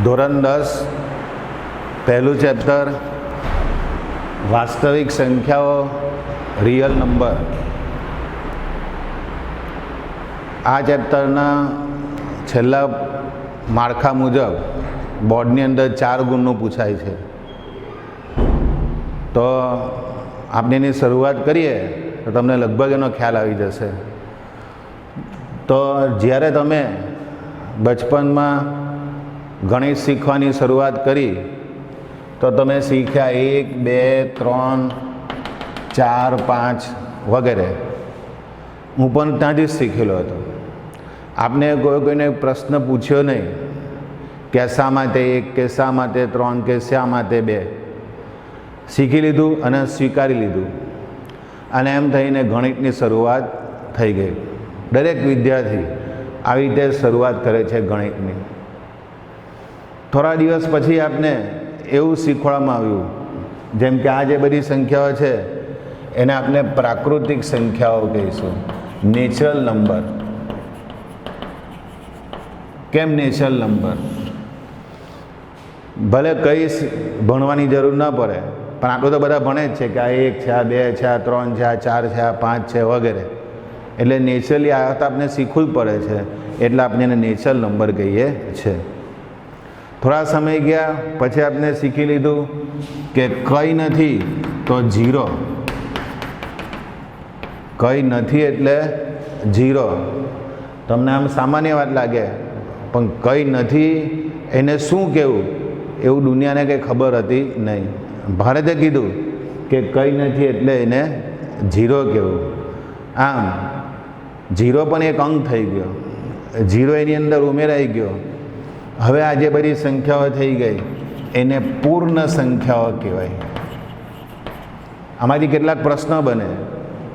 ધોરણ 10 પહેલું ચેપ્ટર વાસ્તવિક સંખ્યાઓ રિયલ નંબર. આ ચેપ્ટરના છેલ્લા માળખા મુજબ બોર્ડની અંદર 4 ગુણનું પૂછાય છે. તો આપણે એની શરૂઆત કરીએ તો તમને લગભગ એનો ખ્યાલ આવી જશે. તો જ્યારે તમે બચપનમાં ગણિત શીખવાની શરૂઆત કરી તો તમે શીખ્યા 1, 2, 3, 4, 5 વગેરે. હું પણ ત્યાંથી જ શીખેલો હતો. આપને કોઈને પ્રશ્ન પૂછ્યો નહીં કે શા માટે 1 કે શા માટે 3 કે શા માટે 2. શીખી લીધું અને સ્વીકારી લીધું અને એમ થઈને ગણિતની શરૂઆત થઈ ગઈ. દરેક વિદ્યાર્થી આવી રીતે શરૂઆત કરે છે ગણિતની. થોડા દિવસ પછી આપને એવું શીખવાડવામાં આવ્યું, જેમ કે આ જે બધી સંખ્યાઓ છે એને આપણે પ્રાકૃતિક સંખ્યાઓ કહીશું, નેચરલ નંબર. કેમ નેચરલ નંબર? ભલે કંઈ ભણવાની જરૂર ન પડે, પણ આટલું તો બધા ભણે જ છે કે આ 1 છે, આ 2 છે, આ 3 છે, આ 4 છે, આ 5 છે વગેરે. એટલે નેચરલી આ તો આપણે શીખવું જ પડે છે, એટલે આપણે એને નેચરલ નંબર કહીએ છીએ. થોડા સમય ગયા પછી આપણે શીખી લીધું કે કંઈ નથી તો 0. કંઈ નથી એટલે 0. તમને આમ સામાન્ય વાત લાગે, પણ કંઈ નથી એને શું કહેવું એવું દુનિયાને કંઈ ખબર હતી નહીં. ભારતે કીધું કે કંઈ નથી એટલે એને 0 કહેવું. આમ 0 પણ એક અંક થઈ ગયો, 0 એની અંદર ઉમેરાઈ ગયો. હવે આ જે બધી સંખ્યાઓ થઈ ગઈ એને પૂર્ણ સંખ્યાઓ કહેવાય. આમાંથી કેટલાક પ્રશ્નો બને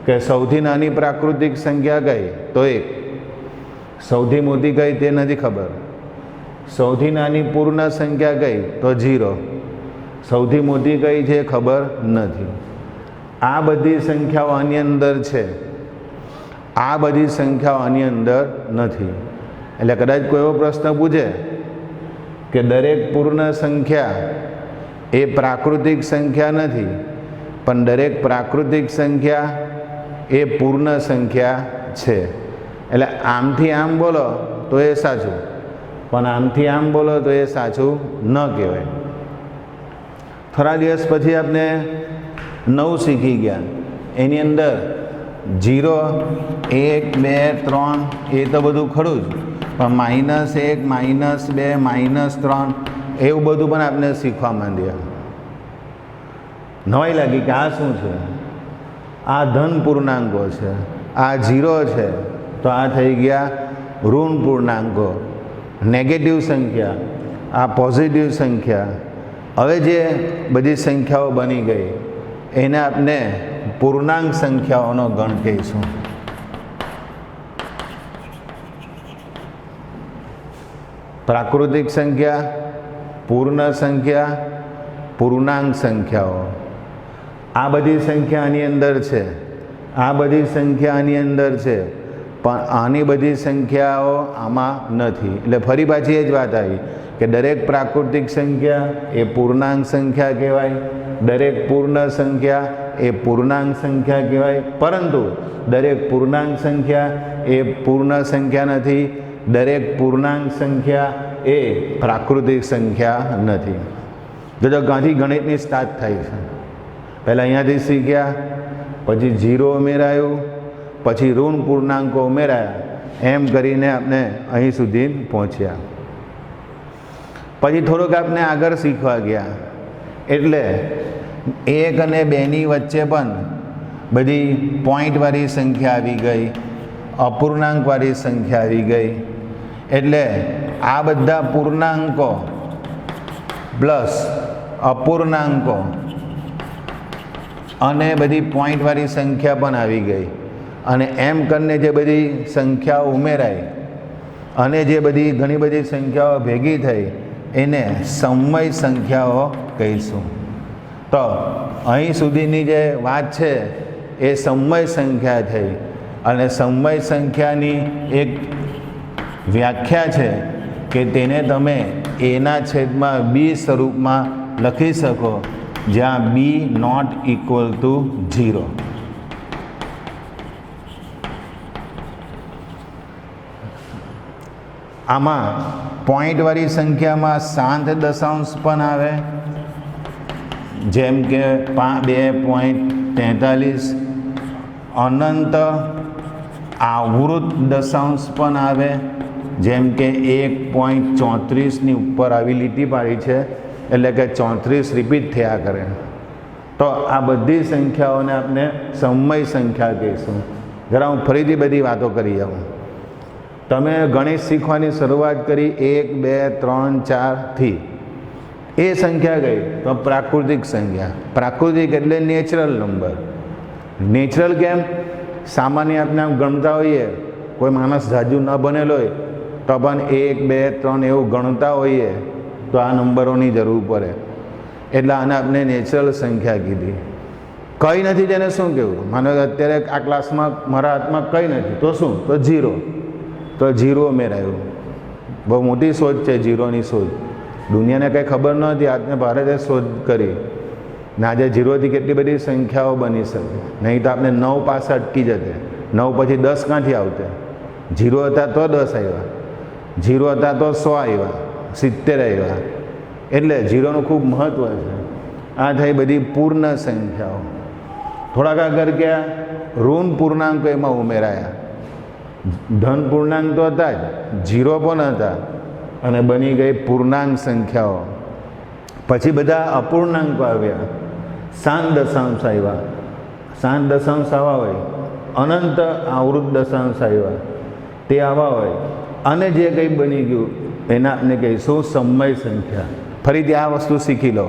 કે સૌથી નાની પ્રાકૃતિક સંખ્યા કઈ? તો 1. સૌથી મોટી કઈ તે નથી ખબર. સૌથી નાની પૂર્ણ સંખ્યા કઈ? તો 0. સૌથી મોટી કઈ છે ખબર નથી. આ બધી સંખ્યાઓ આની અંદર છે, આ બધી સંખ્યાઓ આની અંદર નથી. એટલે કદાચ કોઈ એવો પ્રશ્ન પૂછે કે દરેક પૂર્ણ સંખ્યા એ પ્રાકૃતિક સંખ્યા નથી, પણ દરેક પ્રાકૃતિક સંખ્યા એ પૂર્ણ સંખ્યા છે. એટલે આમથી આમ બોલો તો એ સાચું, પણ આમથી આમ બોલો તો એ સાચું ન કહેવાય. થોડા દિવસ પછી આપણે 9 શીખી ગયા. એની અંદર 0, 1, 2, 3 એ તો બધું ખરું જ, પણ -1, -2, -3 એવું બધું પણ આપણે શીખવા માંડ્યા. નવાઈ લાગી કે આ શું છે? આ ધન પૂર્ણાંકો છે, આ 0 છે, તો આ થઈ ગયા ઋણ પૂર્ણાંકો, નેગેટિવ સંખ્યા, આ પોઝિટિવ સંખ્યા. હવે જે બધી સંખ્યાઓ બની ગઈ એને આપણે પૂર્ણાંક સંખ્યાઓનો ગણ કહીશું. પ્રાકૃતિક સંખ્યા, પૂર્ણ સંખ્યા, પૂર્ણાંક સંખ્યાઓ. આ બધી સંખ્યા આની અંદર છે, આ બધી સંખ્યા આની અંદર છે, પણ આની બધી સંખ્યાઓ આમાં નથી. એટલે ફરી પાછી એ જ વાત આવી કે દરેક પ્રાકૃતિક સંખ્યા એ પૂર્ણાંક સંખ્યા કહેવાય, દરેક પૂર્ણ સંખ્યા એ પૂર્ણાંક સંખ્યા કહેવાય, પરંતુ દરેક પૂર્ણાંક સંખ્યા એ પૂર્ણ સંખ્યા નથી, દરેક પૂર્ણાંક સંખ્યા એ પ્રાકૃતિક સંખ્યા નથી. જો ગાંધી ગણિતની સ્ટાર્ટ થાય છે. પહેલાં અહીંયાથી શીખ્યા, પછી 0 ઉમેરાયું, પછી ઋણ પૂર્ણાંકો ઉમેરાયા, એમ કરીને આપણે અહીં સુધી પહોંચ્યા. પછી થોડુંક આપણે આગળ શીખવા ગયા, એટલે 1 અને 2ની વચ્ચે પણ બધી પોઈન્ટવાળી સંખ્યા આવી ગઈ, અપૂર્ણાંકવાળી સંખ્યા આવી ગઈ. એટલે આ બધા પૂર્ણાંકો પ્લસ અપૂર્ણાંકો અને બધી પોઈન્ટવાળી સંખ્યા પણ આવી ગઈ. અને એમ કરીને જે બધી સંખ્યાઓ ઉમેરાઈ અને જે બધી ઘણી બધી સંખ્યાઓ ભેગી થઈ એને સમય સંખ્યાઓ કહીશું. તો અહીં સુધીની જે વાત છે એ સમય સંખ્યા થઈ. અને સમય સંખ્યાની એક વ્યાખ્યા છે કે તેને તમે એના છેદમાં બી સ્વરૂપમાં લખી શકો, જ્યાં બી નોટ ઇક્વલ ટુ 0. આમાં પોઈન્ટવાળી સંખ્યામાં શાંત દશાંશ પણ આવે, જેમ કે 2.43. અનંત આવૃત દશાંશ પણ આવે, જેમ કે 1.34ની ઉપર આવી લીટી પાડી છે, એટલે કે 34 રિપીટ થયા કરે. તો આ બધી સંખ્યાઓને આપણે સમય સંખ્યા કહીશું. જરા હું ફરીથી બધી વાતો કરી જાઉં. તમે ગણિત શીખવાની શરૂઆત કરી 1, 2, 3, 4થી. એ સંખ્યા ગઈ તો પ્રાકૃતિક સંખ્યા. પ્રાકૃતિક એટલે નેચરલ નંબર. નેચરલ કેમ? સામાન્ય આપણે આમ ગણતા હોઈએ, કોઈ માણસ જાજુ ન બનેલો હોય તો પણ 1, 2, 3 એવું ગણતા હોઈએ તો આ નંબરોની જરૂર પડે, એટલે આને આપણે નેચરલ સંખ્યા કીધી. કંઈ નથી તેને શું કહેવું? માનો કે અત્યારે આ ક્લાસમાં મારા હાથમાં કંઈ નથી તો શું? તો 0. તો 0 ઉમેરાયું. બહુ મોટી શોધ છે જીરોની શોધ. દુનિયાને કંઈ ખબર નહોતી, આજને ભારતે શોધ કરી ને આજે 0થી કેટલી બધી સંખ્યાઓ બની શકે. નહીં તો આપણે 9 પાસે અટકી જતે. 9 પછી 10 ક્યાંથી આવતે? 0 હતા તો 10 આવ્યા, 0 હતા તો 100 આવ્યા, 70 આવ્યા. એટલે 0નું ખૂબ મહત્ત્વ છે. આ થઈ બધી પૂર્ણ સંખ્યાઓ. થોડાક આગળ ગયા, ઋણ પૂર્ણાંકો એમાં ઉમેરાયા. ધન પૂર્ણાંક તો હતા જ, 0 પણ હતા, અને બની ગઈ પૂર્ણાંક સંખ્યાઓ. પછી બધા અપૂર્ણાંકો આવ્યા, શાંત દશાંશ આવ્યા. શાંત દશાંશ આવા હોય, અનંત આવૃત દશાંશ આવ્યા, તે આવા હોય, અને જે કંઈ બની ગયું એના આપણે કહીશું સમય સંખ્યા. ફરીથી આ વસ્તુ શીખી લો.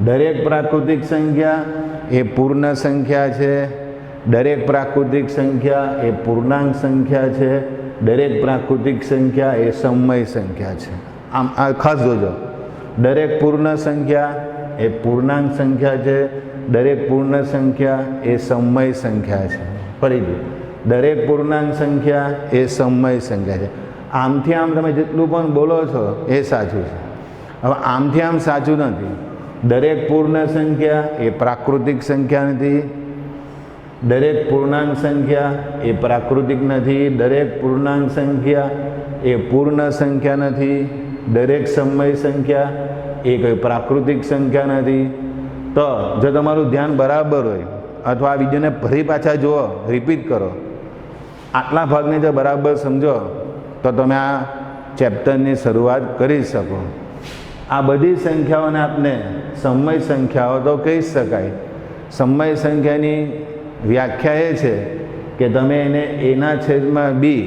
દરેક પ્રાકૃતિક સંખ્યા એ પૂર્ણ સંખ્યા છે, દરેક પ્રાકૃતિક સંખ્યા એ પૂર્ણાંક સંખ્યા છે, દરેક પ્રાકૃતિક સંખ્યા એ સમય સંખ્યા છે. આમ આ ખાસ જોજો. દરેક પૂર્ણ સંખ્યા એ પૂર્ણાંક સંખ્યા છે, દરેક પૂર્ણ સંખ્યા એ સમય સંખ્યા છે. ફરીથી દરેક પૂર્ણાંક સંખ્યા એ સમય સંખ્યા છે. આમથી આમ તમે જેટલું પણ બોલો છો એ સાચું છે. હવે આમથી આમ સાચું નથી. દરેક પૂર્ણ સંખ્યા એ પ્રાકૃતિક સંખ્યા નથી, દરેક પૂર્ણાંક સંખ્યા એ પ્રાકૃતિક નથી, દરેક પૂર્ણાંક સંખ્યા એ પૂર્ણ સંખ્યા નથી, દરેક સમય સંખ્યા એ કોઈ પ્રાકૃતિક સંખ્યા નથી. તો જો તમારું ધ્યાન બરાબર હોય, અથવા આ વિડીયોને ફરી પાછા જુઓ, રિપીટ કરો, આટલા ભાગને જો બરાબર સમજો તો તમે આ ચેપ્ટરની શરૂઆત કરી શકો. આ બધી સંખ્યાઓને આપણે સમય સંખ્યાઓ તો કહી શકાય. સમય સંખ્યાની વ્યાખ્યા એ છે કે તમે એને એના છેદમાં બી,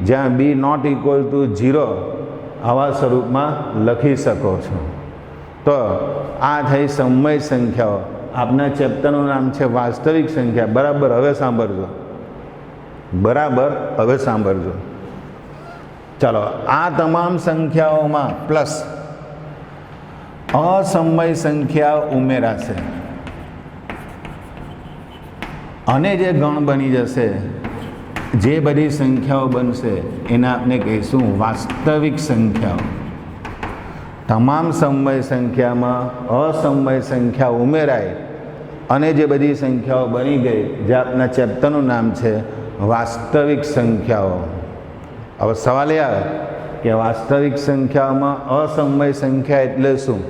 જ્યાં બી નોટ ઇક્વલ ટુ 0 આવા સ્વરૂપમાં લખી શકો છો. તો આ થઈ સમય સંખ્યાઓ. આપના ચેપ્ટરનું નામ છે વાસ્તવિક સંખ્યા. બરાબર હવે સાંભળજો, બરાબર હવે સાંભળજો. ચાલો, આ તમામ સંખ્યાઓમાં પ્લસ અસમય સંખ્યા ઉમેરાશે, અને જે ગણ બની જશે, જે બધી સંખ્યાઓ બનશે એને આપણે કહીશું વાસ્તવિક સંખ્યાઓ. તમામ સમય સંખ્યામાં અસમય સંખ્યા ઉમેરાય અને જે બધી સંખ્યાઓ બની ગઈ, જે આપણા ચેપ્ટરનું નામ છે વાસ્તવિક સંખ્યાઓ. હવે સવાલ એ આવે કે વાસ્તવિક સંખ્યાઓમાં અસમય સંખ્યા એટલે શું?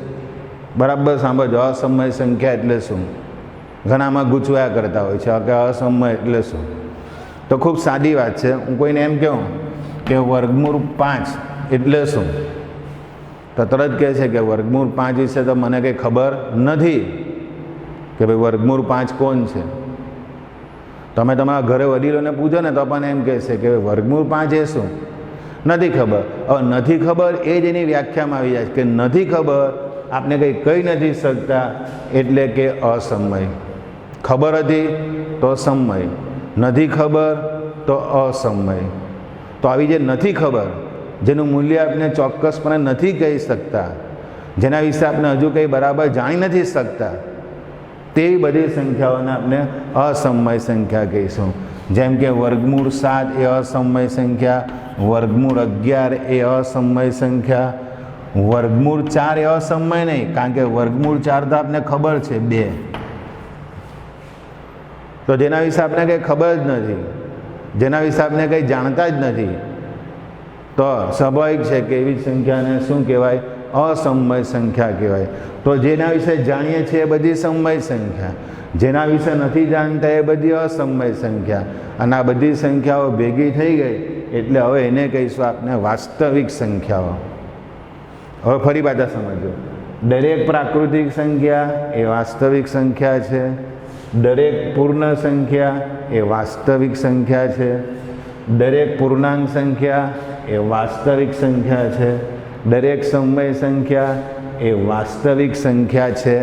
બરાબર સાંભળજો, અસમય સંખ્યા એટલે શું? ઘણામાં ગૂંચવાયા કરતા હોય છે કે અસમય એટલે શું. તો ખૂબ સાદી વાત છે. હું કોઈને એમ કહું કે વર્ગમૂળ 5 એટલે શું, તો તરત કહે છે કે વર્ગમૂળ 5 વિશે તો મને કંઈ ખબર નથી, કે ભાઈ વર્ગમૂળ 5 કોણ છે. તમે તમારા ઘરે વડીલોને પૂછો ને તો પણ એમ કહેશે કે વર્ગમૂળ 5 એ શું? નથી ખબર. હવે નથી ખબર એ જ એની વ્યાખ્યામાં આવી જાય છે કે નથી ખબર, આપને કંઈ કહી નથી શકતા, એટલે કે અસમય. ખબર હતી તો સમય, નથી ખબર તો અસમય. તો આવી જે નથી ખબર, જેનું મૂલ્ય આપણે ચોક્કસપણે નથી કહી શકતા, જેના વિશે આપણે હજુ કંઈ બરાબર જાણી નથી શકતા, તેવી બધી સંખ્યાઓને આપણે અસમય સંખ્યા કહીશું. જેમ કે વર્ગમૂળ 7 એ અસમય સંખ્યા, વર્ગમૂળ 11 એ અસમય સંખ્યા, વર્ગમૂળ 4 એ અસમય નહીં, કારણ કે વર્ગમૂળ 4 તો આપને ખબર છે 2, તો જેના વિશે આપણે કંઈ ખબર જ નથી, જેના વિશે આપણે કંઈ જાણતા જ નથી, તો સ્વાભાવિક છે કે એવી સંખ્યાને શું કહેવાય? અસમય સંખ્યા કહેવાય. તો જેના વિશે જાણીએ છીએ એ બધી સમય સંખ્યા, જેના વિશે નથી જાણતા એ બધી અસમય સંખ્યા, અને આ બધી સંખ્યાઓ ભેગી થઈ ગઈ એટલે હવે એને કહીશું આપણે વાસ્તવિક સંખ્યાઓ. હવે ફરી પાછા સમજો, દરેક પ્રાકૃતિક સંખ્યા એ વાસ્તવિક સંખ્યા છે, દરેક પૂર્ણ સંખ્યા એ વાસ્તવિક સંખ્યા છે, દરેક પૂર્ણાંક સંખ્યા એ વાસ્તવિક સંખ્યા છે, દરેક સમય સંખ્યા એ વાસ્તવિક સંખ્યા છે.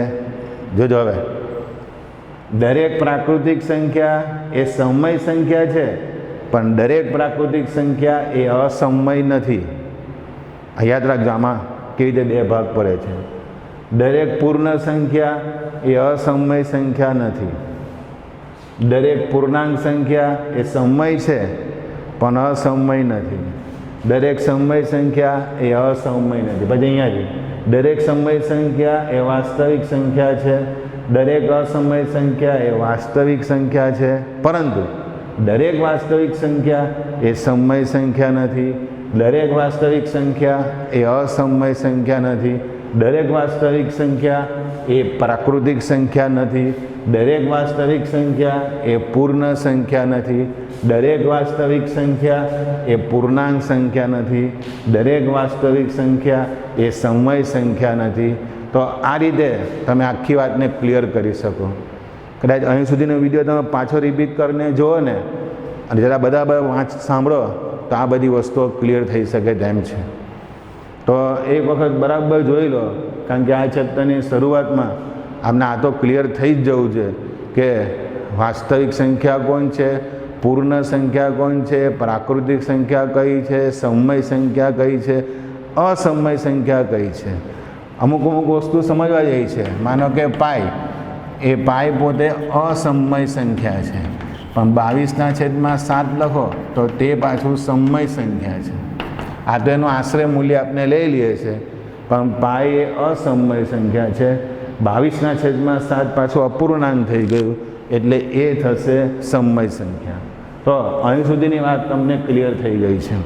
જોજો હવે, દરેક પ્રાકૃતિક સંખ્યા એ સમય સંખ્યા છે, પણ દરેક પ્રાકૃતિક સંખ્યા એ અસમય નથી. યાદ રાખજો, આમાં કેવી રીતે 2 ભાગ પડે છે. દરેક પૂર્ણ સંખ્યા એ અસમય સંખ્યા નથી, દરેક પૂર્ણાંક સંખ્યા એ સમય છે પણ અસમય નથી, દરેક સમય સંખ્યા એ અસમય નથી. પછી અહીંયાથી દરેક સમય સંખ્યા એ વાસ્તવિક સંખ્યા છે, દરેક અસમય સંખ્યા એ વાસ્તવિક સંખ્યા છે, પરંતુ દરેક વાસ્તવિક સંખ્યા એ સમય સંખ્યા નથી, દરેક વાસ્તવિક સંખ્યા એ અસમય સંખ્યા નથી, દરેક વાસ્તવિક સંખ્યા એ પ્રાકૃતિક સંખ્યા નથી, દરેક વાસ્તવિક સંખ્યા એ પૂર્ણ સંખ્યા નથી, દરેક વાસ્તવિક સંખ્યા એ પૂર્ણાંક સંખ્યા નથી, દરેક વાસ્તવિક સંખ્યા એ સમય સંખ્યા નથી. તો આ રીતે તમે આખી વાતને ક્લિયર કરી શકો. કદાચ અહીં સુધીનો વિડીયો તમે પાછો રિપીટ કરીને જુઓ ને, અને જરા બધા સાંભળો તો આ બધી વસ્તુઓ ક્લિયર થઈ શકે તેમ છે. તો એક વખત બરાબર જોઈ લો, કારણ કે આ ચેપ્ટરની શરૂઆતમાં આપણે આ તો ક્લિયર થઈ જ જવું છે કે વાસ્તવિક સંખ્યા કોણ છે, પૂર્ણ સંખ્યા કોણ છે, પ્રાકૃતિક સંખ્યા કઈ છે, સમય સંખ્યા કઈ છે, અસમય સંખ્યા કઈ છે. અમુક વસ્તુ સમજવા જાય છે. માનો કે પાઈ, એ પાઈ પોતે અસમય સંખ્યા છે, પણ 22/7 લખો તો તે પાછું સમય સંખ્યા છે. આ તો એનું આશરે મૂલ્ય આપણે લઈ લઈએ છીએ, પણ પાઈ એ અસમય સંખ્યા છે. 22/7 પાછું અપૂર્ણાંક થઈ ગયું એટલે એ થશે સમય સંખ્યા. તો અહીં સુધીની વાત તમને ક્લિયર થઈ ગઈ છે,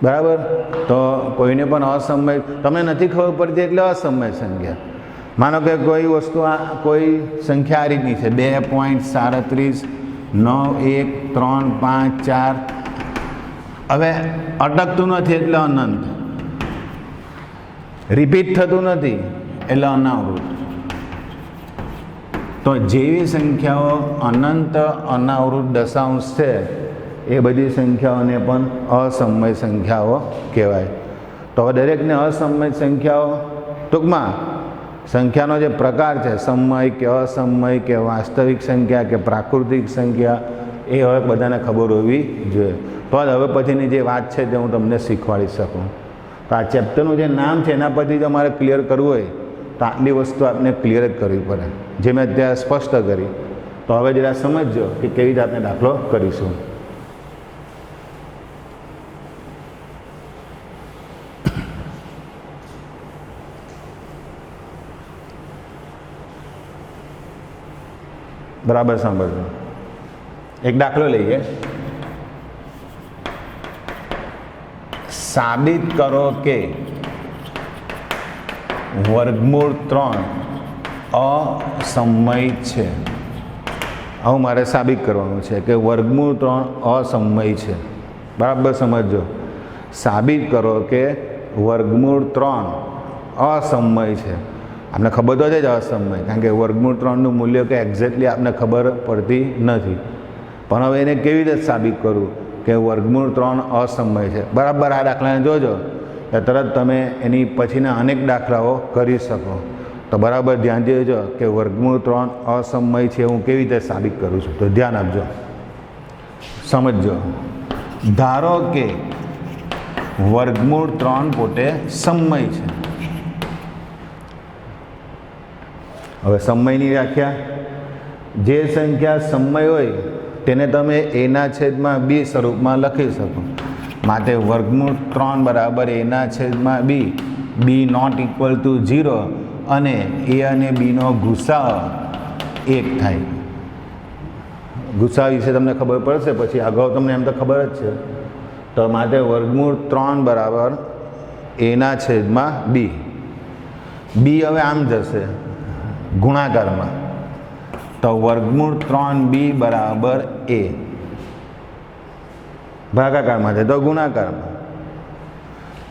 બરાબર? તો કોઈને પણ અસમય તમને નથી ખબર પડતી એટલે અસમય સંખ્યા. માનો કે કોઈ વસ્તુ કોઈ સંખ્યા આ રીતની છે 2.37, 9, 1, 3, 5, 4, હવે અટકતું નથી એટલે અનંત, રિપીટ થતું નથી એટલે અનાવૃત. તો જેવી સંખ્યાઓ અનંત અનાવૃત દશાંશ છે એ બધી સંખ્યાઓને પણ અસમય સંખ્યાઓ કહેવાય. તો હવે દરેકને અસમય સંખ્યાઓ, ટૂંકમાં સંખ્યાનો જે પ્રકાર છે, સમય કે અસમય કે વાસ્તવિક સંખ્યા કે પ્રાકૃતિક સંખ્યા, એ હવે બધાને ખબર હોવી જોઈએ. તો જ હવે પછીની જે વાત છે તે હું તમને શીખવાડી શકું. તો આ ચેપ્ટરનું જે નામ છે એના પરથી જો મારે ક્લિયર કરવું હોય તો આટલી વસ્તુ આપણે ક્લિયર જ કરવી પડે, જે મેં અત્યારે સ્પષ્ટ કરી. તો હવે જરા સમજજો કે કેવી રીતે આપણે દાખલો કરીશું. બરાબર સાંભળજો. એક દાખલો લઈએ. સાબિત કરો કે વર્ગમૂળ 3 અસમય છે. આવું મારે સાબિત કરવાનું છે કે વર્ગમૂળ 3 અસમય છે. બરાબર સમજજો. સાબિત કરો કે વર્ગમૂળ 3 અસમય છે. આપણે ખબર તો છે જ અસમય, કારણ કે વર્ગમૂળ 3નું મૂલ્ય કે એક્ઝેક્ટલી આપણને ખબર પડતી નથી. પણ હવે એને કેવી રીતે સાબિત કરવું કે વર્ગમૂળ 3 અસમય છે? બરાબર આ દાખલાને જોજો તો તરત તમે એની પછીના અનેક દાખલાઓ કરી શકો. તો બરાબર ધ્યાન દેજો કે વર્ગમૂળ 3 અસમય છે હું કેવી રીતે સાબિત કરું છું. તો ધ્યાન આપજો, સમજજો. ધારો કે વર્ગમૂળ 3 પોતે સમય છે. હવે સમયની વ્યાખ્યા, જે સંખ્યા સમય હોય તેને તમે એના છેદમાં બી સ્વરૂપમાં લખી શકો. માટે વર્ગમૂળ 3 બરાબર એના છેદમાં બી નોટ ઇક્વલ ટુ 0 અને એ અને બીનો ગુસાઅ 1 થાય. ગુસાઅ વિશે તમને ખબર પડશે, પછી અગાઉ તમને એમ તો ખબર જ છે. તો માટે વર્ગમૂળ 3 બરાબર એના છેદમાં બી હવે આમ જશે ગુણાકારમાં, તો વર્ગમૂળ 3b બરાબર a. ભાગાકારમાં છે તો ગુણાકારમાં.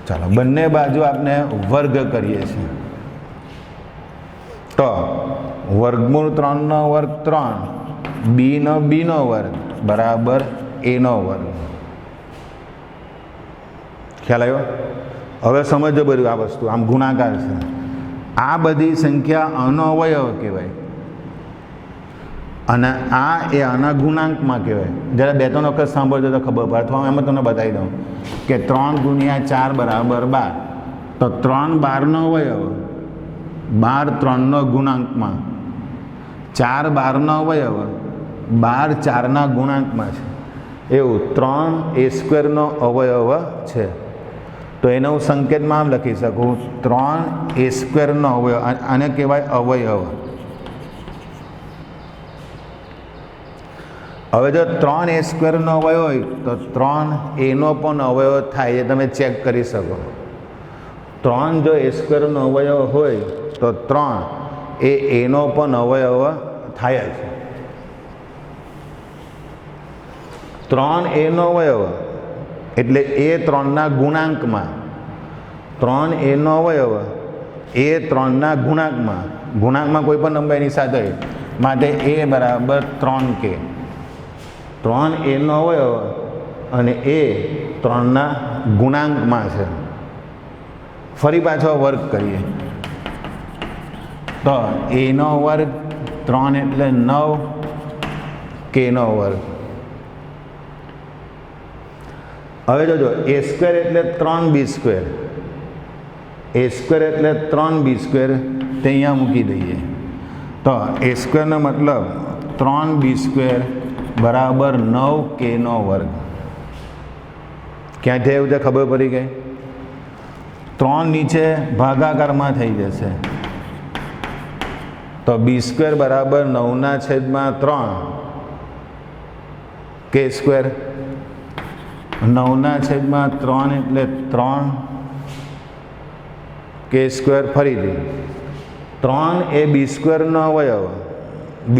ચાલો બંને બાજુ આપણે વર્ગ કરીએ છીએ. તો વર્ગમૂળ 3 નો વર્ગ 3, b નો વર્ગ બરાબર a નો વર્ગ. ખ્યાલ આવ્યો? હવે સમજો બધું આ વસ્તુ આમ ગુણાકાર છે. આ બધી સંખ્યા આનો અવયવ કહેવાય અને આ એ આના ગુણાંકમાં કહેવાય. જરા 2-3 વખત સાંભળજો તો ખબર પડે. અથવા એમાં તમને બતાવી દઉં કે 3 ગુણ્યા 4 બરાબર 12. તો 3 12નો અવયવ, 12 3નો ગુણાંકમાં, 4 12નો અવયવ, 12 4ના ગુણાંકમાં છે. એવું 3a² નો અવયવ છે. તો એને હું સંકેતમાં આમ લખી શકું 3a² નો અવયવ. આને કહેવાય અવયવ. હવે જો 3a² નો અવયવ હોય તો 3a નો પણ અવયવ થાય. એ તમે ચેક કરી શકો. 3 જો a² નો અવયવ હોય તો 3 એ નો પણ અવયવ થાય જ. 3a નો અવયવ એટલે એ 3ના ગુણાંકમાં, 3a નો અવયવ એ 3ના ગુણાંકમાં કોઈ પણ નંબર એની સાથે હોય. માટે a બરાબર 3k. 3a નો અવયવ અને એ 3ના ગુણાંકમાં છે. ફરી પાછો વર્ગ કરીએ તો a નો વર્ગ 3 એટલે 9, k નો વર્ગ. હવે જોજો a² એટલે 3b², a² એટલે 3b² તે અહીંયા મૂકી દઈએ. તો a² નો મતલબ 3b² બરાબર 9k નો વર્ગ. ક્યાંથી એવું છે ખબર પડી ગઈ? 3 નીચે ભાગાકારમાં થઈ જશે. તો b² બરાબર 9/3 k². 9/3 એટલે 3 k². ફરીથી 3 એ b² નો અવયવ, b²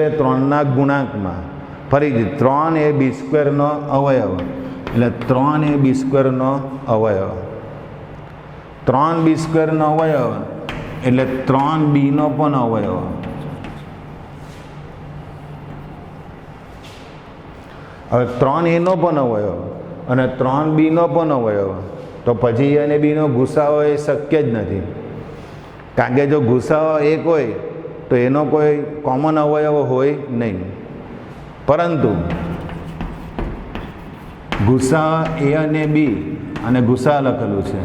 એ 3ના ગુણાંકમાં. ફરીથી 3 એ b² નો અવયવ એટલે 3 એ b² નો અવયવ. 3b² નો અવયવ એટલે 3b નો પણ અવયવ. હવે 3a નો પણ અવયવ અને 3b નો પણ અવયવ. તો પછી એ અને બીનો ગુસાઅ એ શક્ય જ નથી. કારણ કે જો ગુસાઅ 1 હોય તો એનો કોઈ કોમન અવયવ હોય નહીં. પરંતુ ગુસાઅ a અને b અને ગુસાઅ લખેલું છે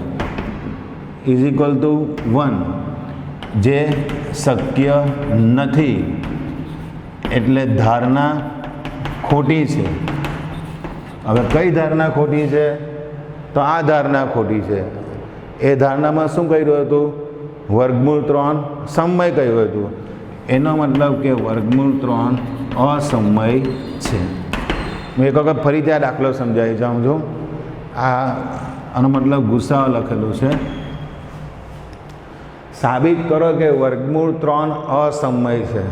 =1, જે શક્ય નથી. એટલે ધારણા ખોટી છે. હવે કઈ ધારણા ખોટી છે? તો આ ધારણા ખોટી છે. એ ધારણામાં શું કહ્યું હતું? વર્ગમૂળ 3 સમય કહ્યું હતું. એનો મતલબ કે વર્ગમૂળ 3 અસમય છે. હું એક વખત ફરીથી આ દાખલો સમજાવી જાઉં છું. આનો મતલબ ગુસાઅ લખેલું છે. સાબિત કરો કે વર્ગમૂળ 3 અસમય છે.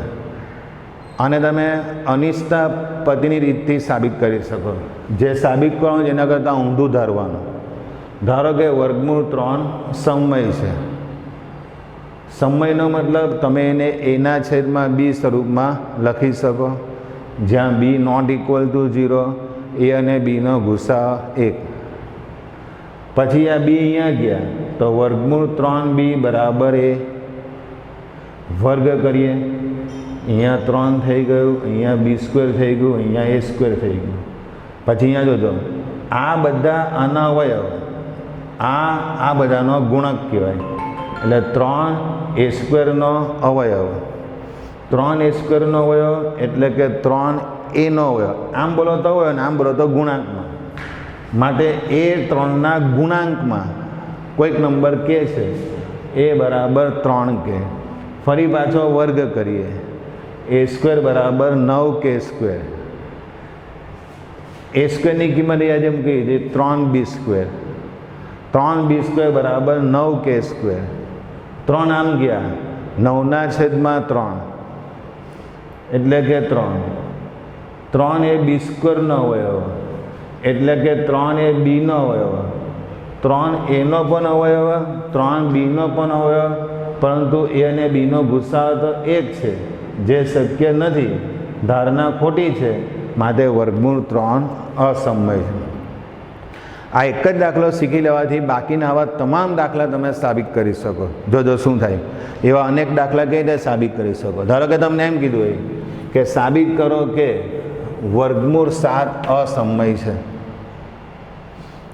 અને તમે અનિષ્ટા પતિની રીતથી સાબિત કરી શકો. જે સાબિત કરવાનું જેના કરતાં ઊંધું ધારવાનું. ધારો કે વર્ગમૂળ 3 સમય છે. સમયનો મતલબ તમે એને એના છેદમાં બી સ્વરૂપમાં લખી શકો, જ્યાં b નોટ ઇક્વલ ટુ 0, એ અને બીનો ગુસાઅ 1. પછી આ b અહીંયા ગયા તો વર્ગમૂળ 3b બરાબર a. વર્ગ કરીએ, અહીંયા 3 થઈ ગયું, અહીંયા b² થઈ ગયું, અહીંયા a² થઈ ગયું. પછી અહીંયા જોજો આ બધા આના અવયવ, આ બધાનો ગુણક કહેવાય. એટલે 3a² નો અવયવ, 3a² નો અવયવ એટલે કે 3 એ નો અવયવ, આમ બોલો તો અવયવ ને આમ બોલો તો ગુણાંકમાં, માટે એ 3ના ગુણાંકમાં કોઈક નંબર કે છે એ બરાબર 3 કે. ફરી પાછો વર્ગ કરીએ, એ સ્ક્વેર બરાબર 9k સ્ક્વેર. એ સ્ક્વેરની કિંમત અહીંયા જેમ કહી છે 3b સ્ક્વેર. 3b સ્ક્વેર બરાબર 9k સ્ક્વેર. 3 આમ ગયા, 9/3 એટલે કે 3. 3 એ બી સ્ક્વેરનો અવયવ એટલે કે 3 એ બીનો અવયવ. 3 એનો પણ અવયવ, 3 બીનો પણ અવયવ, પરંતુ એ અને બીનો ગુસાઅ તો 1 છે, જે શક્ય નથી, ધારણા ખોટી છે, માટે વર્ગમૂળ 3 અસમય છે. આ એક જ દાખલો શીખી લેવાથી બાકીના આવા તમામ દાખલા તમે સાબિત કરી શકો. જોજો શું થાય. એવા અનેક દાખલા કઈ રીતે સાબિત કરી શકો. ધારો કે તમને એમ કીધું હોય કે સાબિત કરો કે વર્ગમૂળ 7 અસમય છે,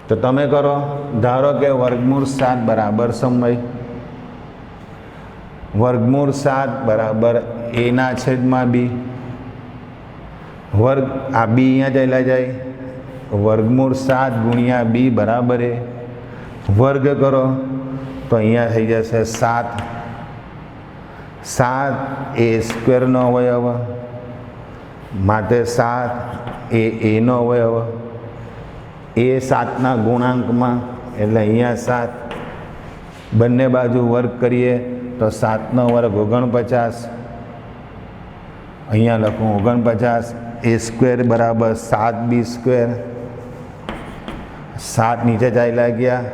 તો તમે કરો. ધારો કે વર્ગમૂળ 7 બરાબર સમય. વર્ગમૂળ 7 બરાબર a/b. વર્ગ આ b અહીંયા ચાલ્યા જાય, વર્ગમૂળ 7 ગુણ્યા b બરાબર એ. વર્ગ કરો તો અહીંયા થઈ જશે 7. 7 એ સ્ક્વેરનો અવયવ, માટે 7 એ એનો અવયવ. એ 7ના ગુણાંકમાં એટલે અહીંયા 7. બંને બાજુ વર્ગ કરીએ તો 7નો વર્ગ 49. અહીંયા લખું 49. એ સ્ક્વેર બરાબર 7b સ્ક્વેર. 7 નીચે ચાલ્યા ગયા,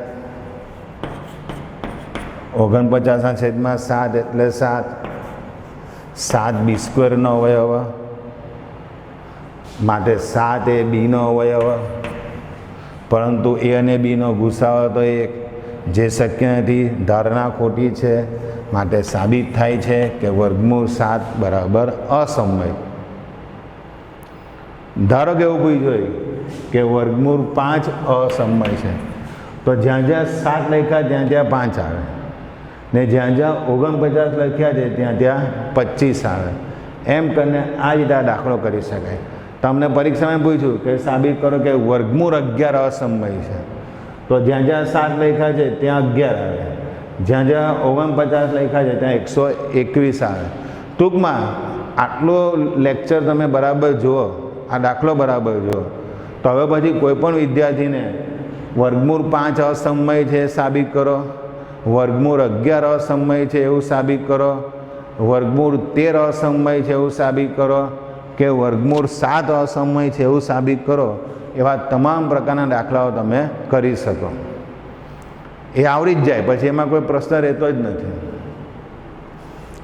49/7 એટલે 7. 7b સ્ક્વેરનો અવયવ, માટે 7 એ બીનો અવયવ, પરંતુ એ અને બીનો ગુસાઅ તો 1, જે શક્ય નથી, ધારણા ખોટી છે, માટે સાબિત થાય છે કે વર્ગમૂળ 7 બરાબર અસમય. ધારો કે એવું પૂછ્યું હોય કે વર્ગમૂળ 5 અસમય છે, તો જ્યાં જ્યાં 7 લખ્યા ત્યાં ત્યાં 5 આવે, ને જ્યાં જ્યાં 49 લખ્યા છે ત્યાં ત્યાં 25 આવે. એમ કરીને આ રીતે આ દાખલો કરી શકાય. તમને પરીક્ષામાં પૂછ્યું કે સાબિત કરો કે વર્ગમૂળ 11 અસમય છે, તો જ્યાં જ્યાં 7 લખ્યા છે ત્યાં 11 આવે, જ્યાં જ્યાં 49 લખ્યા છે ત્યાં 121 આવે. ટૂંકમાં આટલો લેક્ચર તમે બરાબર જુઓ, આ દાખલો બરાબર જુઓ, તો હવે પછી કોઈ પણ વિદ્યાર્થીને વર્ગમૂળ 5 અસમય છે સાબિત કરો, વર્ગમૂળ 11 અસમય છે એવું સાબિત કરો, વર્ગમૂળ 13 અસમય છે એવું સાબિત કરો, કે વર્ગમૂળ 7 અસમય છે એવું સાબિત કરો. એવા તમામ પ્રકારના દાખલાઓ તમે કરી શકો. એ આવડી જ જાય, પછી એમાં કોઈ પ્રશ્ન રહેતો જ નથી.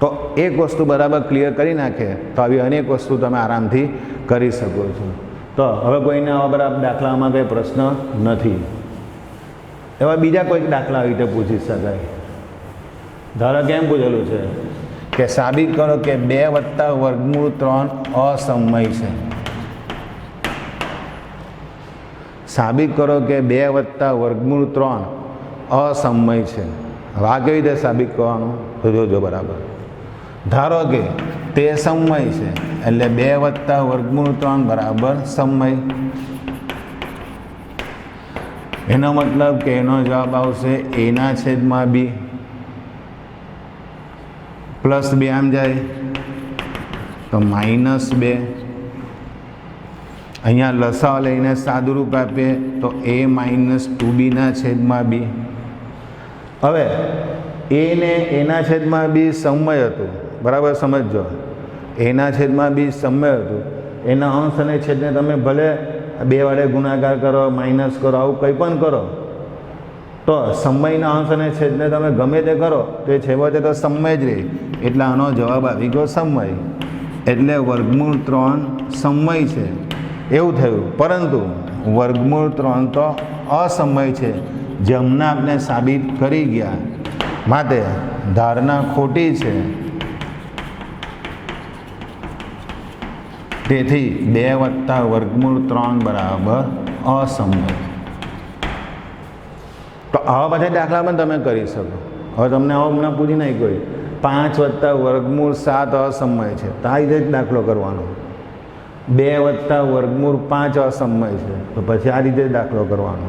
તો એક વસ્તુ બરાબર ક્લિયર કરી નાખે તો આવી અનેક વસ્તુ તમે આરામથી કરી શકો છો. તો હવે કોઈને આવા બરાબર દાખલામાં કંઈ પ્રશ્ન નથી. એવા બીજા કોઈક દાખલા આવી રીતે પૂછી શકાય. ધારો કેમ પૂછેલું છે કે સાબિત કરો કે 2 + વર્ગમૂળ 3 અસમય છે. સાબિત કરો કે 2 + વર્ગમૂળ 3 અસમય છે. હવે આ કેવી રીતે સાબિત કરવાનું તો જોજો બરાબર. ધારો કે તે સમય છે એટલે 2 + વર્ગમૂળ 3 બરાબર સમય. એનો મતલબ કે એનો જવાબ આવશે a/b. +2 આમ જાય તો -2. અહીંયા લસાઅ લઈને સાદુરૂપ આપીએ તો a - 2b/b. હવે a ને a/b સમય હતું, બરાબર સમજજો. a/b સમય હતું. એના અંશ અને છેદને તમે ભલે 2 વડે ગુણાકાર કરો, માઇનસ કરો, આવું કંઈ પણ કરો, તો સમયના અંશ અને છેદને તમે ગમે તે કરો તો એ છેવટે તો સમય જ રહે. એટલે આનો જવાબ આવી ગયો સમય. એટલે વર્ગમૂળ 3 સમય છે એવું થયું. પરંતુ વર્ગમૂળ 3 તો અસમય છે, જે હમણાં આપણે સાબિત કરી ગયા, માટે ધારણા ખોટી છે. તેથી 2 + વર્ગમૂળ 3 બરાબર અસમય. તો આવા બધા દાખલા પણ તમે કરી શકો. હવે તમને આવો હમણાં પૂછી નહીં કોઈ 5 + વર્ગમૂળ 7 અસમય છે, તો આ રીતે જ દાખલો કરવાનો. 2 + વર્ગમૂળ 5 અસમય છે, તો પછી આ રીતે દાખલો કરવાનો.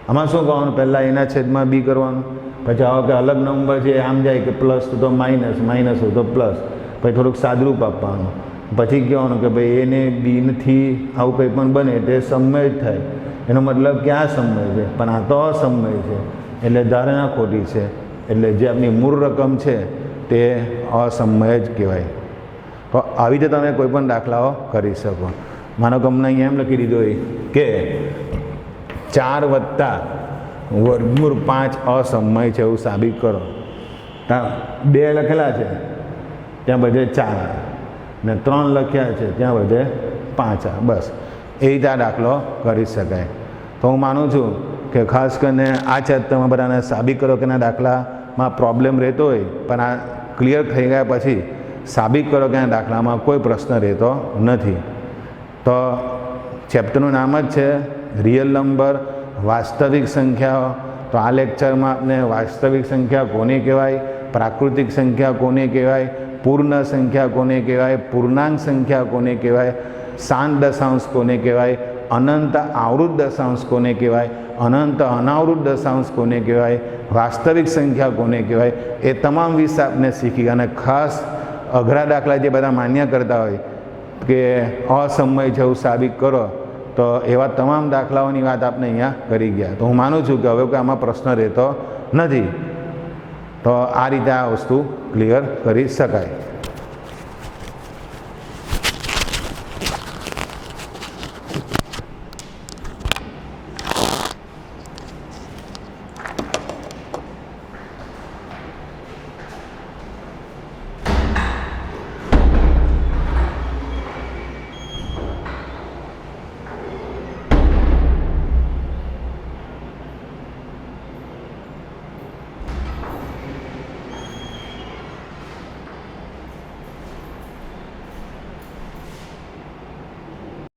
આમાં શું કરવાનું, પહેલાં એના છેદમાં બી કરવાનું, પછી આવો કે અલગ નંબર છે આમ જાય કે પ્લસ તો માઇનસ, માઇનસ હોય તો પ્લસ, પછી થોડુંક સાદરૂપ આપવાનું, પછી કહેવાનું કે ભાઈ એને બીથી આવું કંઈ પણ બને તે સમય જ થાય. એનો મતલબ કે આ સમય છે, પણ આ તો અસમય છે, એટલે ધારણા ખોટી છે. એટલે જે આપણી મૂળ રકમ છે તે અસમય જ કહેવાય. તો આવી રીતે તમે કોઈ પણ દાખલાઓ કરી શકો. માનો કે અમને અહીંયા એમ લખી દીધો હોય કે 4 + વર્ગમૂળ 5 અસમય છે એવું સાબિત કરો. ત્યાં 2 લખેલા છે ત્યાં બધે 4 ને 3 લખ્યા છે ત્યાં બધે 5 બસ એ રીતે આ દાખલો કરી શકાય. તો હું માનું છું કે ખાસ કરીને આ ચેપ્ટરમાં બધાને સાબિત કરો કે ના દાખલામાં પ્રોબ્લેમ રહેતો હોય, પણ આ ક્લિયર થઈ ગયા પછી સાબિત કરો કે આ દાખલામાં કોઈ પ્રશ્ન રહેતો નથી. તો ચેપ્ટરનું નામ જ છે રિયલ નંબર, વાસ્તવિક સંખ્યાઓ. તો આ લેક્ચરમાં આપણે વાસ્તવિક સંખ્યા કોને કહેવાય, પ્રાકૃતિક સંખ્યા કોને કહેવાય, પૂર્ણ સંખ્યા કોને કહેવાય, પૂર્ણાંક સંખ્યા કોને કહેવાય, શાંત દશાંશ કોને કહેવાય, અનંત આવૃત દશાંશ કોને કહેવાય, અનંત અનાવૃત દશાંશ કોને કહેવાય, વાસ્તવિક સંખ્યા કોને કહેવાય, એ તમામ વિશે આપણે શીખી. અને ખાસ અઘરા દાખલા જે બધા માન્ય કરતા હોય કે અસમય છે એવું સાબિત કરો, તો એવા તમામ દાખલાઓની વાત આપણે અહીંયા કરી ગયા. તો હું માનું છું કે હવે કોઈ આમાં પ્રશ્ન રહેતો નથી. તો આ રીતે આ વસ્તુ ક્લિયર કરી શકાય.